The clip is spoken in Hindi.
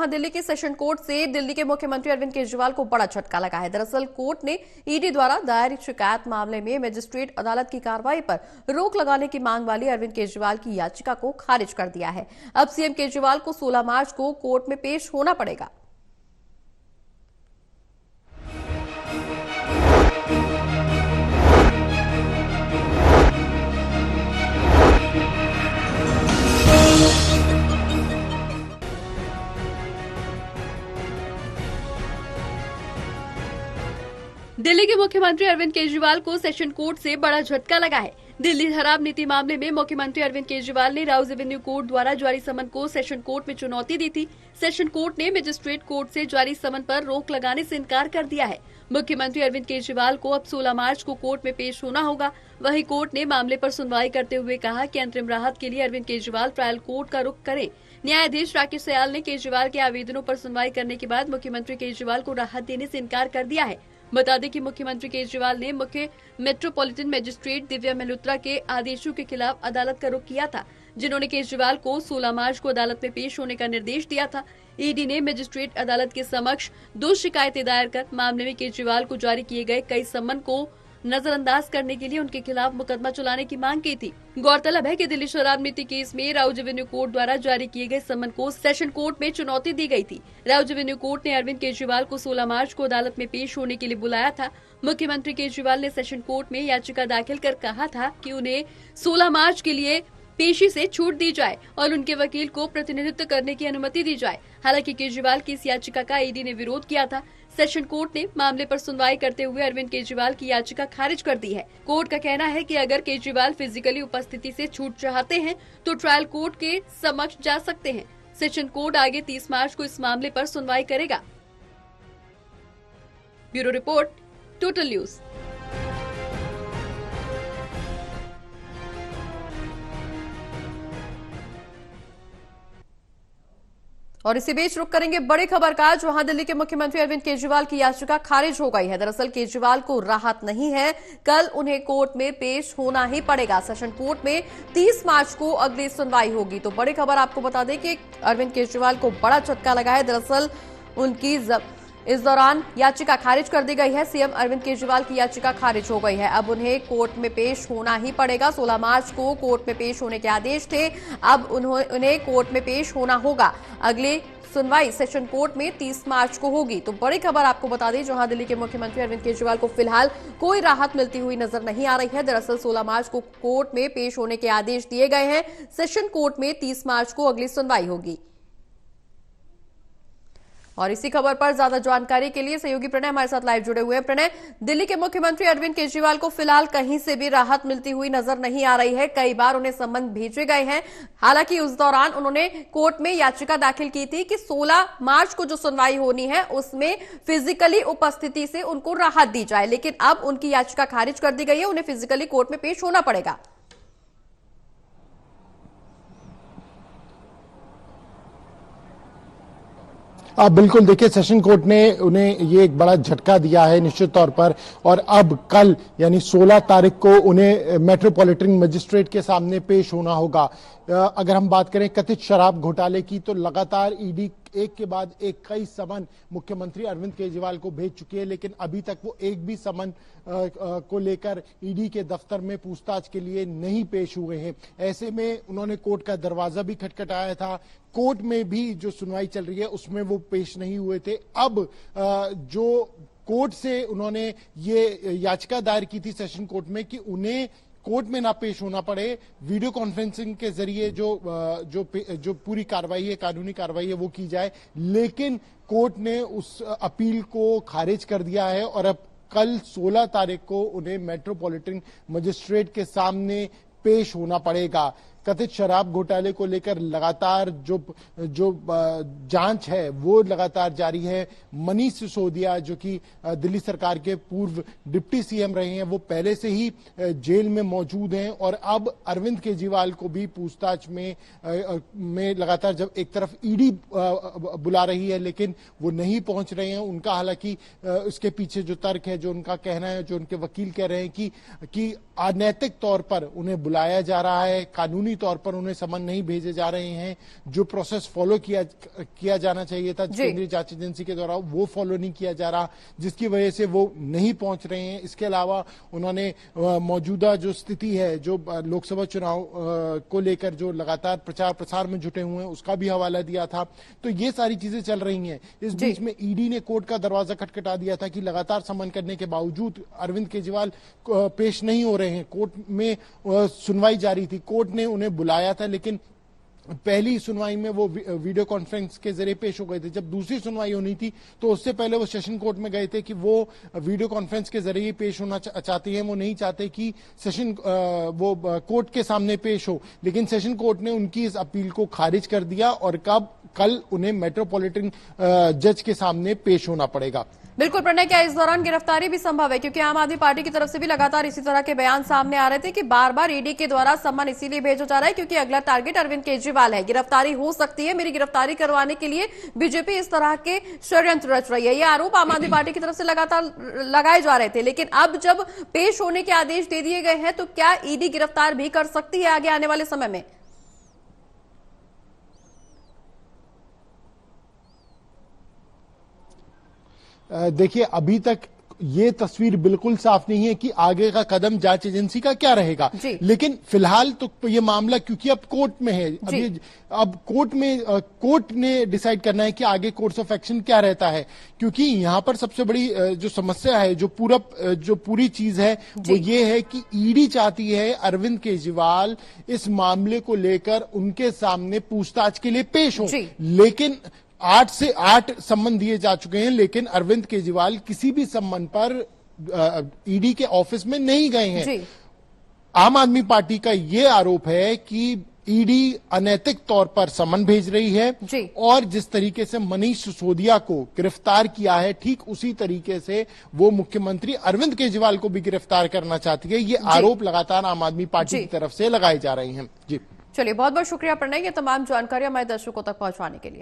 वहां दिल्ली के सेशन कोर्ट से दिल्ली के मुख्यमंत्री अरविंद केजरीवाल को बड़ा झटका लगा है। दरअसल कोर्ट ने ईडी द्वारा दायर शिकायत मामले में मजिस्ट्रेट अदालत की कार्रवाई पर रोक लगाने की मांग वाली अरविंद केजरीवाल की याचिका को खारिज कर दिया है। अब सीएम केजरीवाल को 16 मार्च को कोर्ट में पेश होना पड़ेगा। दिल्ली के मुख्यमंत्री अरविंद केजरीवाल को सेशन कोर्ट से बड़ा झटका लगा है। दिल्ली शराब नीति मामले में मुख्यमंत्री अरविंद केजरीवाल ने राउज एवेन्यू कोर्ट द्वारा जारी समन को सेशन कोर्ट में चुनौती दी थी। सेशन कोर्ट ने मजिस्ट्रेट कोर्ट से जारी समन पर रोक लगाने से इनकार कर दिया है। मुख्यमंत्री अरविंद केजरीवाल को अब 16 मार्च को कोर्ट में पेश होना होगा। वहीं कोर्ट ने मामले पर सुनवाई करते हुए कहा कि अंतरिम राहत के लिए अरविंद केजरीवाल ट्रायल कोर्ट का रुख करें। न्यायाधीश राकेश सयाल ने केजरीवाल के आवेदनों पर सुनवाई करने के बाद मुख्यमंत्री केजरीवाल को राहत देने से इनकार कर दिया है। बता दें कि मुख्यमंत्री केजरीवाल ने मुख्य मेट्रोपॉलिटन मजिस्ट्रेट दिव्या मल्होत्रा के आदेशों के खिलाफ अदालत का रुख किया था, जिन्होंने केजरीवाल को 16 मार्च को अदालत में पेश होने का निर्देश दिया था। ईडी ने मजिस्ट्रेट अदालत के समक्ष 2 शिकायतें दायर कर मामले में केजरीवाल को जारी किए गए कई सम्मन को नजरअंदाज करने के लिए उनके खिलाफ मुकदमा चलाने की मांग की थी। गौरतलब है कि दिल्ली शराब नीति केस में राउज एवेन्यू कोर्ट द्वारा जारी किए गए सम्मन को सेशन कोर्ट में चुनौती दी गई थी। राउज एवेन्यू कोर्ट ने अरविंद केजरीवाल को 16 मार्च को अदालत में पेश होने के लिए बुलाया था। मुख्यमंत्री केजरीवाल ने सेशन कोर्ट में याचिका दाखिल कर कहा था कि उन्हें 16 मार्च के लिए पेशी से छूट दी जाए और उनके वकील को प्रतिनिधित्व करने की अनुमति दी जाए। हालांकि केजरीवाल की इस याचिका का ईडी ने विरोध किया था। सेशन कोर्ट ने मामले पर सुनवाई करते हुए अरविंद केजरीवाल की याचिका खारिज कर दी है। कोर्ट का कहना है कि अगर केजरीवाल फिजिकली उपस्थिति से छूट चाहते हैं तो ट्रायल कोर्ट के समक्ष जा सकते हैं। सेशन कोर्ट आगे 30 मार्च को इस मामले पर सुनवाई करेगा। Bureau report, total news. और इसी बीच रुक करेंगे बड़ी खबर का, जहां दिल्ली के मुख्यमंत्री अरविंद केजरीवाल की याचिका खारिज हो गई है। दरअसल केजरीवाल को राहत नहीं है, कल उन्हें कोर्ट में पेश होना ही पड़ेगा। सेशन कोर्ट में 30 मार्च को अगली सुनवाई होगी। तो बड़ी खबर आपको बता दें कि अरविंद केजरीवाल को बड़ा झटका लगा है। दरअसल उनकी इस दौरान याचिका खारिज कर दी गई है। सीएम अरविंद केजरीवाल की याचिका खारिज हो गई है। अब उन्हें कोर्ट में पेश होना ही पड़ेगा। 16 मार्च को कोर्ट में पेश होने के आदेश थे, अब उन्हें कोर्ट में पेश होना होगा। अगली सुनवाई सेशन कोर्ट में 30 मार्च को होगी। तो बड़ी खबर आपको बता दें, जहां दिल्ली के मुख्यमंत्री अरविंद केजरीवाल को फिलहाल कोई राहत मिलती हुई नजर नहीं आ रही है। दरअसल 16 मार्च को कोर्ट में पेश होने के आदेश दिए गए हैं। सेशन कोर्ट में 30 मार्च को अगली सुनवाई होगी। और इसी खबर पर ज्यादा जानकारी के लिए सहयोगी प्रणय हमारे साथ लाइव जुड़े हुए हैं। प्रणय, दिल्ली के मुख्यमंत्री अरविंद केजरीवाल को फिलहाल कहीं से भी राहत मिलती हुई नजर नहीं आ रही है। कई बार उन्हें सम्मन भेजे गए हैं। हालांकि उस दौरान उन्होंने कोर्ट में याचिका दाखिल की थी कि 16 मार्च को जो सुनवाई होनी है उसमें फिजिकली उपस्थिति से उनको राहत दी जाए, लेकिन अब उनकी याचिका खारिज कर दी गई है। उन्हें फिजिकली कोर्ट में पेश होना पड़ेगा। बिल्कुल, देखिए सेशन कोर्ट ने उन्हें ये एक बड़ा झटका दिया है निश्चित तौर पर। और अब कल यानी 16 तारीख को उन्हें मेट्रोपॉलिटन मजिस्ट्रेट के सामने पेश होना होगा। अगर हम बात करें कथित शराब घोटाले की, तो लगातार ईडी एक के बाद एक कई समन मुख्यमंत्री अरविंद केजरीवाल को भेज चुकी है, लेकिन अभी तक वो एक भी समन को लेकर ईडी के दफ्तर में पूछताछ के लिए नहीं पेश हुए हैं। ऐसे में उन्होंने कोर्ट का दरवाजा भी खटखटाया था। कोर्ट में भी जो सुनवाई चल रही है उसमें वो पेश नहीं हुए थे। अब जो कोर्ट से उन्होंने ये याचिका दायर की थी सेशन कोर्ट में कि उन्हें कोर्ट में ना पेश होना पड़े, वीडियो कॉन्फ्रेंसिंग के जरिए जो पूरी कार्रवाई है, कानूनी कार्रवाई है, वो की जाए, लेकिन कोर्ट ने उस अपील को खारिज कर दिया है। और अब कल 16 तारीख को उन्हें मेट्रोपॉलिटन मजिस्ट्रेट के सामने पेश होना पड़ेगा। कथित शराब घोटाले को लेकर लगातार जो जांच है वो लगातार जारी है। मनीष सिसोदिया जो कि दिल्ली सरकार के पूर्व डिप्टी सीएम रहे हैं, वो पहले से ही जेल में मौजूद हैं। और अब अरविंद केजरीवाल को भी पूछताछ में लगातार जब एक तरफ ईडी बुला रही है लेकिन वो नहीं पहुंच रहे हैं। उनका हालांकि इसके पीछे जो तर्क है, जो उनका कहना है, जो उनके वकील कह रहे हैं कि अनैतिक तौर पर उन्हें बुलाया जा रहा है, कानूनी कानूनी तौर पर उन्हें समन नहीं भेजे जा रहे हैं। जो प्रोसेस फॉलो किया जाना चाहिए था केंद्रीय जांच एजेंसी के द्वारा, वो फॉलो नहीं किया जा रहा, जिसकी वजह से वो नहीं पहुंच रहे हैं। इसके अलावा उन्होंने मौजूदा जो स्थिति है, जो लोकसभा चुनाव को लेकर जो लगातार प्रचार प्रसार में जुटे हुए हैं, उसका भी हवाला दिया था। तो ये सारी चीजें चल रही हैं। इस बीच में ईडी ने कोर्ट का दरवाजा खटखटा दिया था कि लगातार समन करने के बावजूद अरविंद केजरीवाल पेश नहीं हो रहे हैं। कोर्ट में सुनवाई जारी थी, कोर्ट ने उन्हें बुलाया था, लेकिन पहली सुनवाई में वो वीडियो कॉन्फ्रेंस के जरिए पेश हो गए थे। जब दूसरी सुनवाई होनी थी तो उससे पहले वो सेशन कोर्ट में गए थे कि वो वीडियो कॉन्फ्रेंस के जरिए पेश होना चाहते हैं। वो नहीं चाहते कि सेशन वो कोर्ट के सामने पेश हो, लेकिन सेशन कोर्ट ने उनकी इस अपील को खारिज कर दिया और कल उन्हें मेट्रोपॉलिटन जज के सामने पेश होना पड़ेगा। बिल्कुल प्रणय, क्या इस दौरान गिरफ्तारी भी संभव है? क्योंकि आम आदमी पार्टी की तरफ से भी लगातार इसी तरह के बयान सामने आ रहे थे कि बार बार ईडी के द्वारा सम्मन इसीलिए भेजा जा रहा है क्योंकि अगला टारगेट अरविंद केजरीवाल है, गिरफ्तारी हो सकती है, मेरी गिरफ्तारी करवाने के लिए बीजेपी इस तरह के षड्यंत्र रच रही है। ये आरोप आम आदमी पार्टी की तरफ से लगातार लगाए जा रहे थे। लेकिन अब जब पेश होने के आदेश दे दिए गए हैं तो क्या ईडी गिरफ्तार भी कर सकती है आगे आने वाले समय में? देखिए, अभी तक ये तस्वीर बिल्कुल साफ नहीं है कि आगे का कदम जांच एजेंसी का क्या रहेगा। लेकिन फिलहाल तो ये मामला क्योंकि अब कोर्ट में है, अब कोर्ट ने डिसाइड करना है कि आगे कोर्स ऑफ एक्शन क्या रहता है। क्योंकि यहां पर सबसे बड़ी जो समस्या है, जो पूरी चीज है, वो ये है कि ईडी चाहती है अरविंद केजरीवाल इस मामले को लेकर उनके सामने पूछताछ के लिए पेश हो। लेकिन 8 से 8 सम्मन दिए जा चुके हैं, लेकिन अरविंद केजरीवाल किसी भी सम्मन पर ईडी के ऑफिस में नहीं गए हैं। आम आदमी पार्टी का यह आरोप है कि ईडी अनैतिक तौर पर सम्मन भेज रही है और जिस तरीके से मनीष सिसोदिया को गिरफ्तार किया है, ठीक उसी तरीके से वो मुख्यमंत्री अरविंद केजरीवाल को भी गिरफ्तार करना चाहती है। ये आरोप लगातार आम आदमी पार्टी की तरफ से लगाए जा रहे हैं। जी चलिए, बहुत बहुत शुक्रिया प्रणय, ये तमाम जानकारी हमारे दर्शकों तक पहुंचाने के लिए।